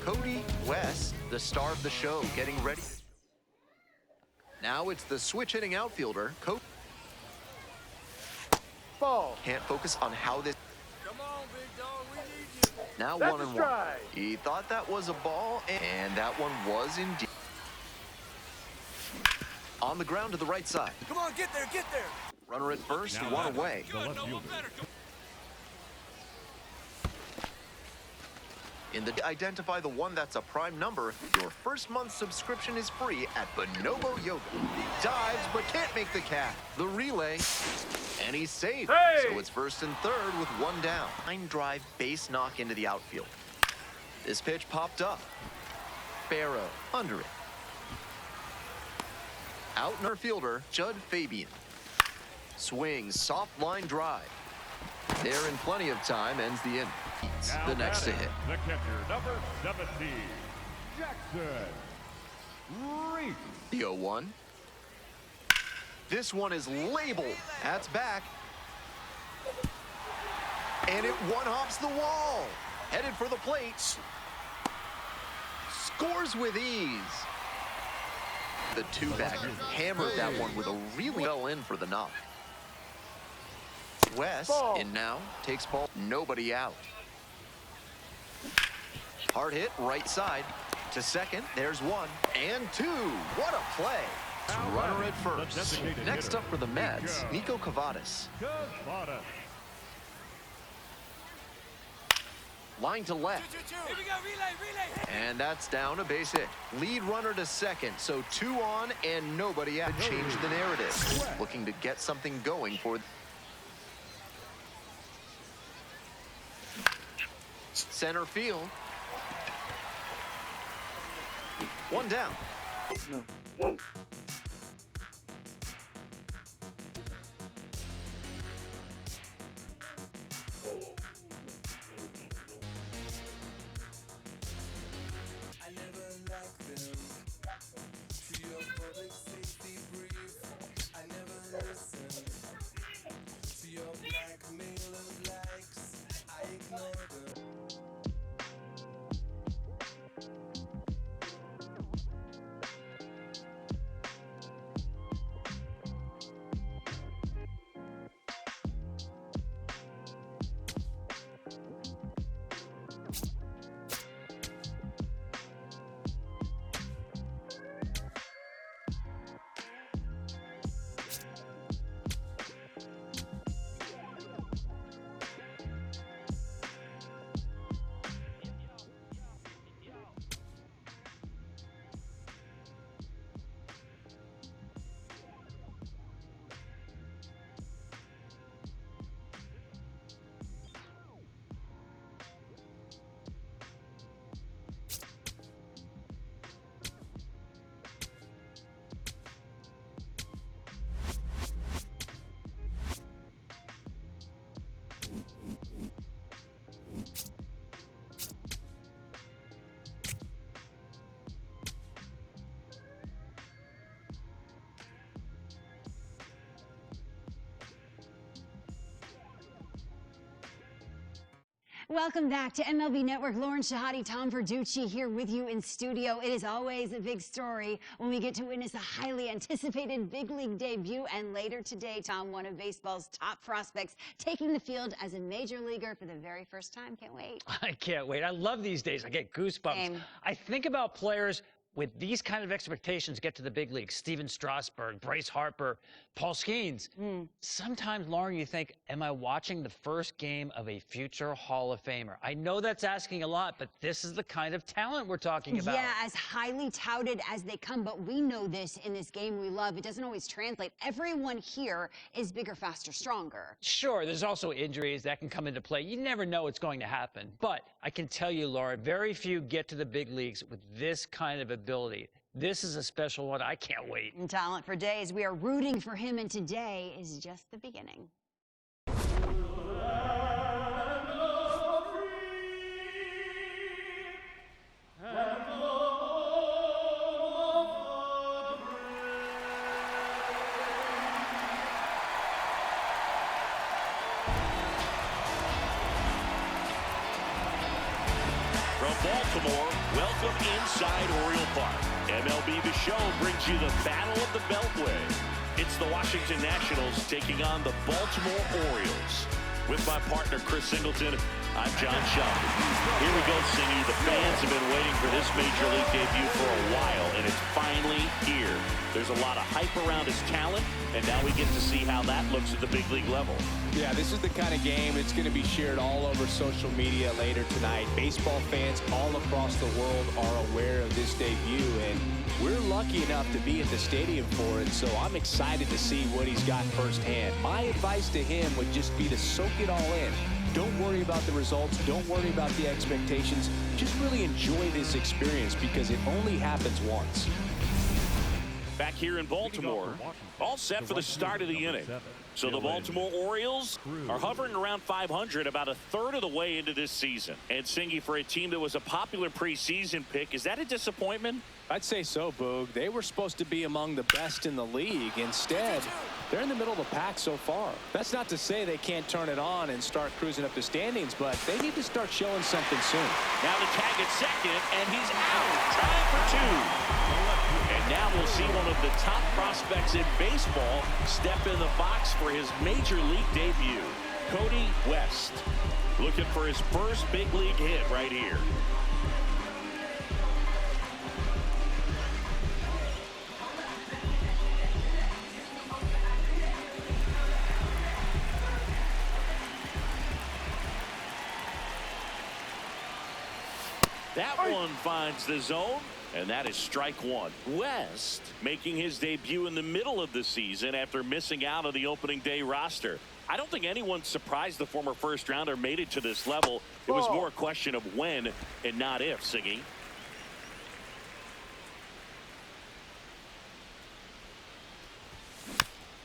Cody West, the star of the show, getting ready. Now it's the switch-hitting outfielder, Cody. Ball. Can't focus on how this... Come on, big dog, we need you. Now That's 1-1. strike. He thought that was a ball, and that one was indeed. On the ground to the right side. Come on, get there, get there. Runner at first, one away. Good, no one better. In the identify the one that's a prime number, your first month subscription is free at Bonobo Yoga. Dives, but can't make the catch. The relay, and he's safe. Hey! So it's first and third with one down. Line drive base knock into the outfield. This pitch popped up. Barrow under it. Out in our fielder, Judd Fabian. Swings, soft line drive. There in plenty of time, ends the inning. Now The next to hit. The catcher, number 17, Jackson Reese. The 0-1. This one is labeled. That's back. And it one-hops the wall. Headed for the plate. Scores with ease. The two-back hammered that one with a really well in for the knock. West Ball. in now, takes ball, nobody out. Hard hit, right side. To second, there's one and two. What a play. Runner at first. Next up for the Mets, Nico Cavadas. Cavada. Line to left. Here we go, relay. And that's down, a base hit. Lead runner to second, so 2 on and nobody out. Change the narrative. Looking to get something going for... Center field. One down. Welcome back to MLB Network. Lauren Shahadi, Tom Verducci here with you in studio. It is always a big story when we get to witness a highly anticipated big league debut. And later today, Tom, one of baseball's top prospects, taking the field as a major leaguer for the very first time. Can't wait. I can't wait. I love these days. I get goosebumps. Same. I think about players with these kind of expectations get to the big leagues. Steven Strasburg, Bryce Harper, Paul Skeens. Sometimes, Lauren, you think, am I watching the first game of a future Hall of Famer? I know that's asking a lot, but this is the kind of talent we're talking about. Yeah, as highly touted as they come, but we know this in this game we love. It doesn't always translate. Everyone here is bigger, faster, stronger. Sure, there's also injuries that can come into play. You never know what's going to happen. But I can tell you, Laura, very few get to the big leagues with this kind of ability. This is a special one. I can't wait. And talent for days. We are rooting for him, and today is just the beginning. From Baltimore, inside Oriole Park. MLB The Show brings you the Battle of the Beltway. It's the Washington Nationals taking on the Baltimore Orioles. With my partner, Chris Singleton, I'm John Shelton. Here we go, Singy. The fans have been waiting for this Major League debut for a while, and it's finally here. There's a lot of hype around his talent, and now we get to see how that looks at the big league level. Yeah, this is the kind of game that's going to be shared all over social media later tonight. Baseball fans all across the world are aware of this debut, and we're lucky enough to be at the stadium for it, so I'm excited to see what he's got firsthand. My advice to him would just be to soak it all in. Don't worry about the results. Don't worry about the expectations. Just really enjoy this experience because it only happens once. Back here in Baltimore, all set for the start of the inning. So the Baltimore Orioles are hovering around 500, about a third of the way into this season. And Singy, for a team that was a popular preseason pick, is that a disappointment? I'd say so, Boog. They were supposed to be among the best in the league. Instead, they're in the middle of the pack so far. That's not to say they can't turn it on and start cruising up the standings, but they need to start showing something soon. Now the tag at second, and he's out. Trying for two. And now we'll see one of the top prospects in baseball step in the box for his Major League debut. Cody West, looking for his first big league hit right here. That one finds the zone, and that is strike one. West making his debut in the middle of the season after missing out on the opening day roster. I don't think anyone's surprised the former first-rounder made it to this level. It was more a question of when and not if, Siggy.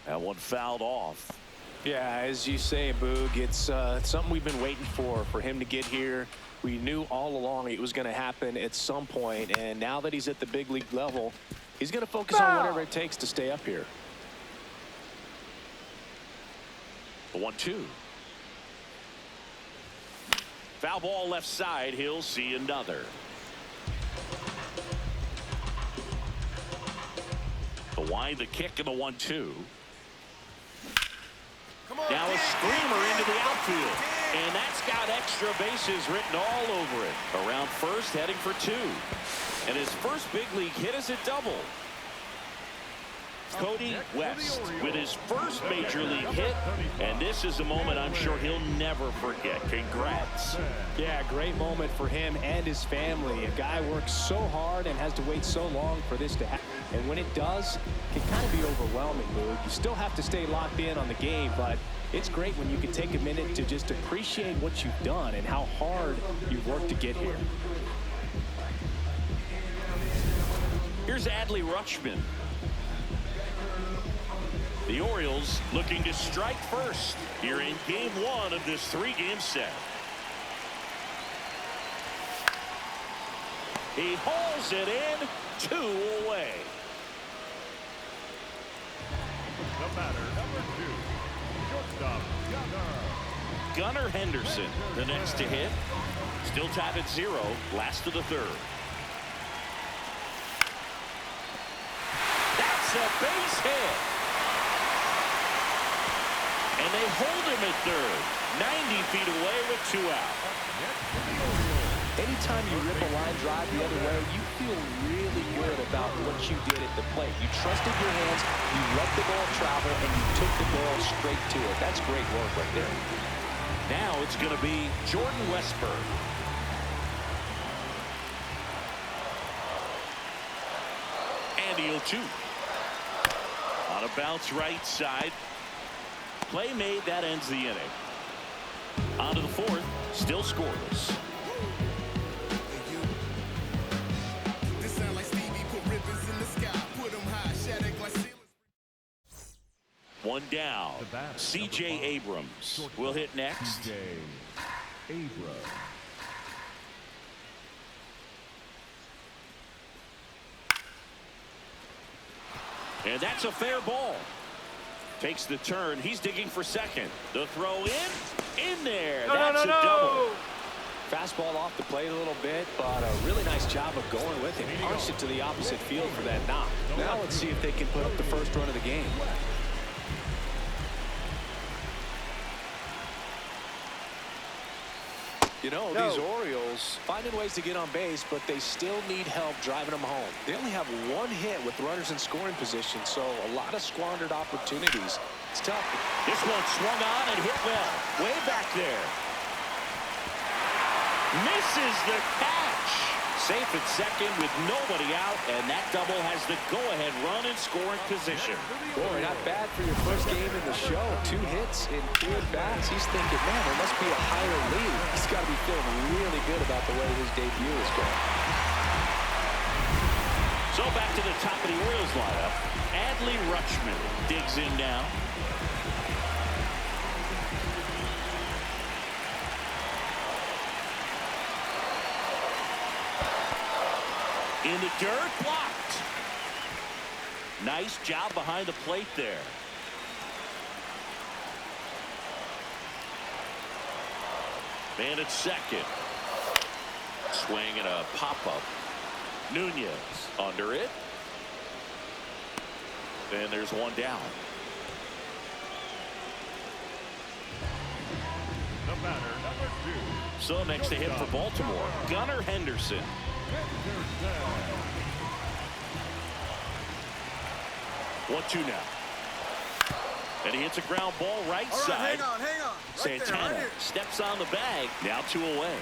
That one fouled off. Yeah, as you say, Boog, it's something we've been waiting for him to get here. We knew all along it was going to happen at some point, and now that he's at the big league level, he's going to focus on whatever it takes to stay up here. The 1-2. Foul ball left side. He'll see another. The wind, the kick, and the 1-2. Now a screamer into the outfield. And that's got extra bases written all over it. Around first, heading for two. And his first big league hit is a double. Cody West with his first Major League hit. And this is a moment I'm sure he'll never forget. Congrats. Yeah, great moment for him and his family. A guy works so hard and has to wait so long for this to happen. And when it does, it can kind of be overwhelming, Luke. You still have to stay locked in on the game, but it's great when you can take a minute to just appreciate what you've done and how hard you've worked to get here. Here's Adley Rutschman. The Orioles looking to strike first here in game one of this three-game set. He hauls it in, 2 away. The batter, number 2, shortstop, Gunnar Henderson, the next to hit. Still tied at 0, last of the third. That's a base hit. And they hold him at third, 90 feet away with 2 out. Anytime you rip a line drive the other way, you feel really good about what you did at the plate. You trusted your hands, you let the ball travel, and you took the ball straight to it. That's great work right there. Now it's going to be Jordan Westburg. And the 0-2. On a bounce right side. Play made, that ends the inning. On to the fourth, still scoreless. One down. C.J. Abrams will hit next. C.J. Abrams. And that's a fair ball. Takes the turn. He's digging for second. The throw in there. That's a double. Fastball off the plate a little bit, but a really nice job of going with it. Punched it to the opposite field for that knock. Now let's see if they can put up the first run of the game. You know, these Orioles finding ways to get on base, but they still need help driving them home. They only have one hit with runners in scoring position, so a lot of squandered opportunities. It's tough. This one swung on and hit well. Way back there. Misses the catch. Safe at second with nobody out, and that double has the go-ahead run in scoring position. Boy, not bad for your first game in the show. 2 hits in 2 at-bats. He's thinking, man, there must be a higher lead. He's got to be feeling really good about the way his debut is going. So back to the top of the Orioles lineup. Adley Rutschman digs in now. In the dirt, blocked. Nice job behind the plate there. Man at second. Swing and a pop-up. Nunez under it. And there's one down. The batter, number 2. So next to hit for Baltimore, Gunnar Henderson. 1-2 now. And he hits a ground ball right side. Hang on. Right Santana there, right steps on the bag. Now 2 away.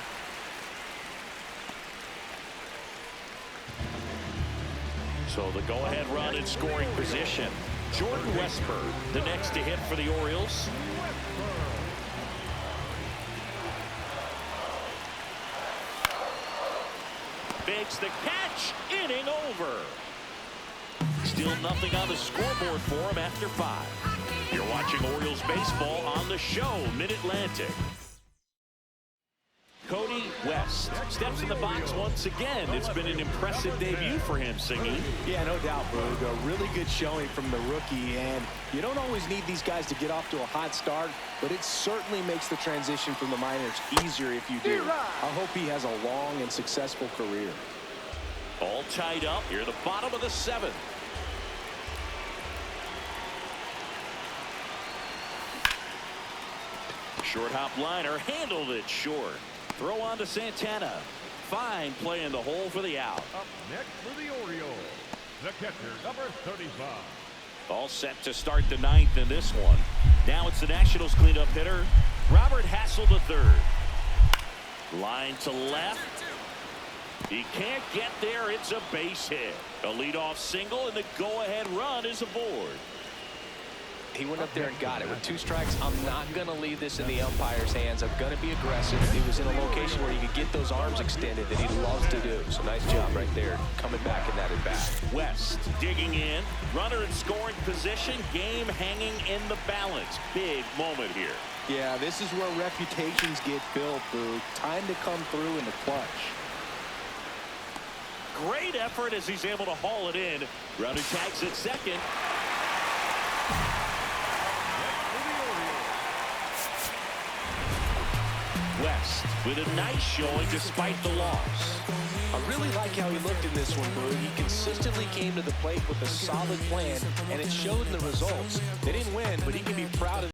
So the go-ahead run in scoring position. Jordan Westburg, the next to hit for the Orioles. Makes the catch. Inning over. Still nothing on the scoreboard for him after 5. You're watching Orioles baseball on the show, Mid-Atlantic. Cody West steps in the box once again. It's been an impressive debut for him, Singy. Yeah, no doubt, Boog. A really good showing from the rookie, and you don't always need these guys to get off to a hot start, but it certainly makes the transition from the minors easier if you do. I hope he has a long and successful career. All tied up here at the bottom of the 7th. Short hop liner, handled it short. Throw on to Santana. Fine play in the hole for the out. Up next for the Orioles, the catcher, number 35. All set to start the 9th in this one. Now it's the Nationals cleanup hitter, Robert Hassel III. Line to left. He can't get there. It's a base hit. A leadoff single, and the go-ahead run is aboard. He went up there and got it. With 2 strikes, I'm not going to leave this in the umpire's hands. I'm going to be aggressive. He was in a location where he could get those arms extended that he loves to do. So nice job right there, coming back in that at-bat. West digging in. Runner in scoring position. Game hanging in the balance. Big moment here. Yeah, this is where reputations get built, Boog. Time to come through in the clutch. Great effort as he's able to haul it in. Runner tags at second. West with a nice showing despite the loss. I really like how he looked in this one, Boog. He consistently came to the plate with a solid plan, and it showed in the results. They didn't win, but he can be proud of